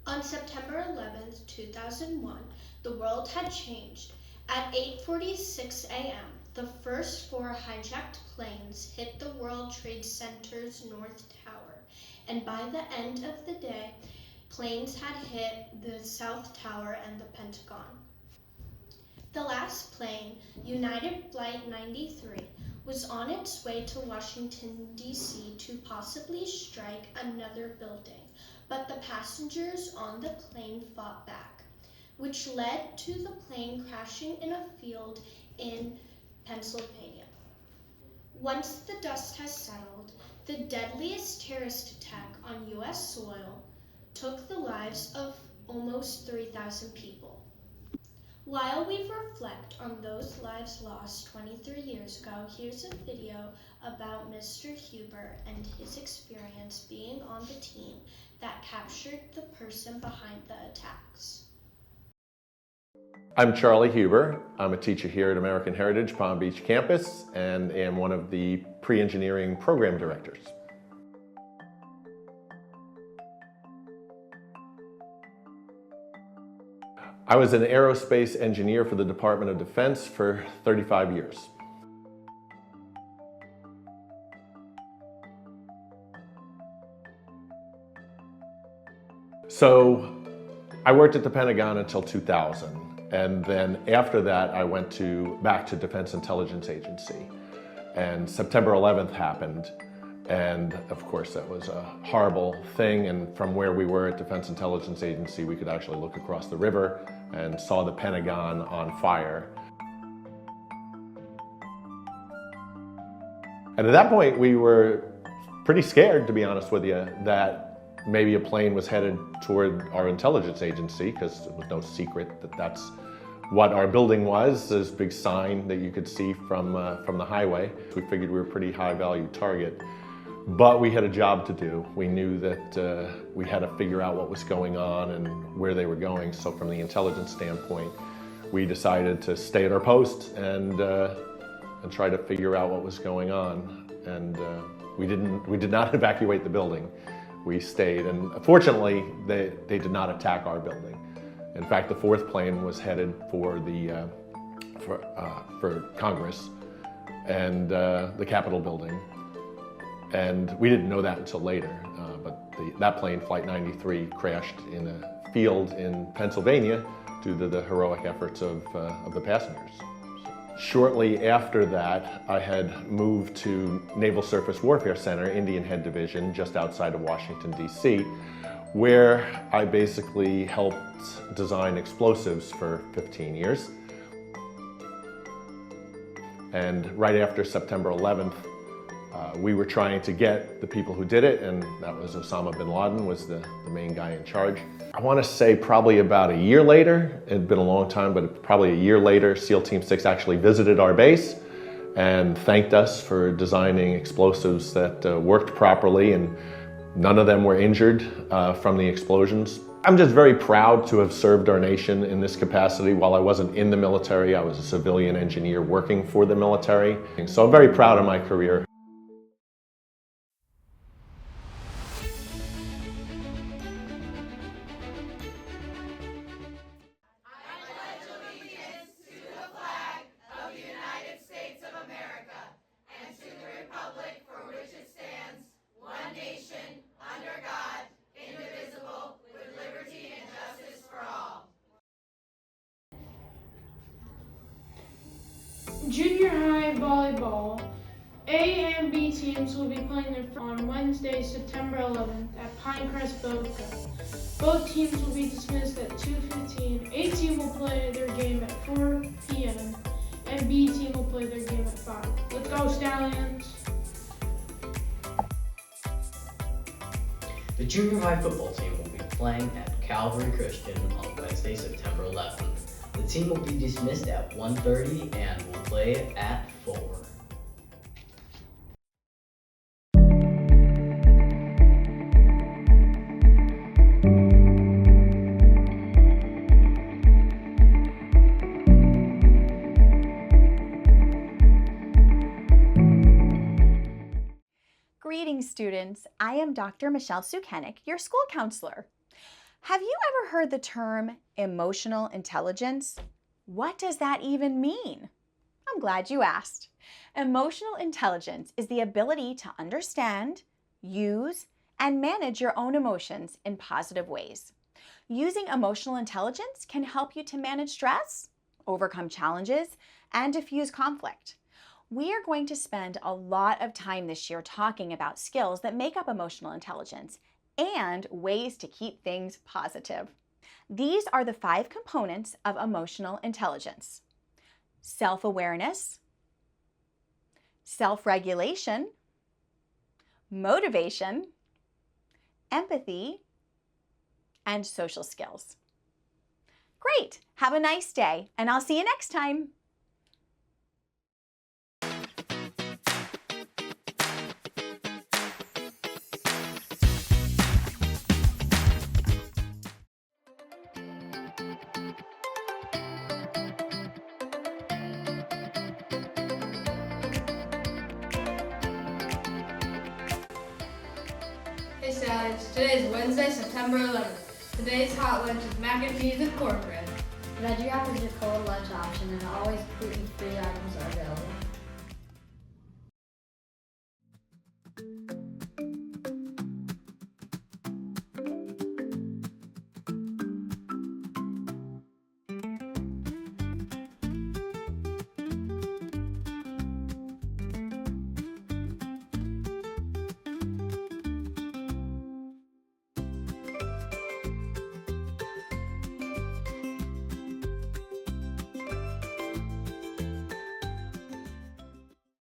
On September 11, 2001, the world had changed. At 8:46 a.m., the first four hijacked planes hit the World Trade Center's North Tower, and by the end of the day, planes had hit the South Tower and the Pentagon. The last plane, United Flight 93, was on its way to Washington, D.C. to possibly strike another building, but the passengers on the plane fought back, which led to the plane crashing in a field in Pennsylvania. Once the dust has settled, the deadliest terrorist attack on U.S. soil took the lives of almost 3,000 people. While we reflect on those lives lost 23 years ago, here's a video about Mr. Huber and his experience being on the team that captured the person behind the attacks. I'm Charlie Huber. I'm a teacher here at American Heritage Palm Beach campus and am one of the pre-engineering program directors. I was an aerospace engineer for the Department of Defense for 35 years. So I worked at the Pentagon until 2000, and then after that I went back to Defense Intelligence Agency. And September 11th happened, and of course that was a horrible thing, and from where we were at Defense Intelligence Agency we could actually look across the river and saw the Pentagon on fire. And at that point we were pretty scared, to be honest with you, that maybe a plane was headed toward our intelligence agency, because it was no secret that that's what our building was. This big sign that you could see from the highway. We figured we were a pretty high value target, but we had a job to do. We knew that we had to figure out what was going on and where they were going. So from the intelligence standpoint, we decided to stay at our post and try to figure out what was going on. And we did not evacuate the building. We stayed, and fortunately, they did not attack our building. In fact, the fourth plane was headed for Congress and the Capitol building, and we didn't know that until later. But that plane, Flight 93, crashed in a field in Pennsylvania due to the heroic efforts of the passengers. Shortly after that, I had moved to Naval Surface Warfare Center, Indian Head Division, just outside of Washington, D.C., where I basically helped design explosives for 15 years. And right after September 11th, we were trying to get the people who did it, and that was Osama bin Laden was the main guy in charge. I want to say probably about a year later, it had been a long time, but probably a year later, SEAL Team 6 actually visited our base and thanked us for designing explosives that worked properly, and none of them were injured from the explosions. I'm just very proud to have served our nation in this capacity. While I wasn't in the military, I was a civilian engineer working for the military. So I'm very proud of my career. Junior high volleyball. A and B teams will be playing on Wednesday, September 11th at Pinecrest Boca. Both teams will be dismissed at 2:15. A team will play their game at 4 p.m. and B team will play their game at 5. Let's go, Stallions! The junior high football team will be playing at Calvary Christian on Wednesday, September 11th. The team will be dismissed at 1:30 and will play at 4. Greetings, students. I am Dr. Michelle Sukenick, your school counselor. Have you ever heard the term emotional intelligence? What does that even mean? I'm glad you asked. Emotional intelligence is the ability to understand, use, and manage your own emotions in positive ways. Using emotional intelligence can help you to manage stress, overcome challenges, and diffuse conflict. We are going to spend a lot of time this year talking about skills that make up emotional intelligence and ways to keep things positive. These are the 5 components of emotional intelligence: self-awareness, self-regulation, motivation, empathy, and social skills. Great! Have a nice day, and I'll see you next time. Hey Stallion, today is Wednesday, September 11th. Today's hot lunch is mac and cheese and cornbread. Veggie wrap is your cold lunch option, and always gluten-free items are available.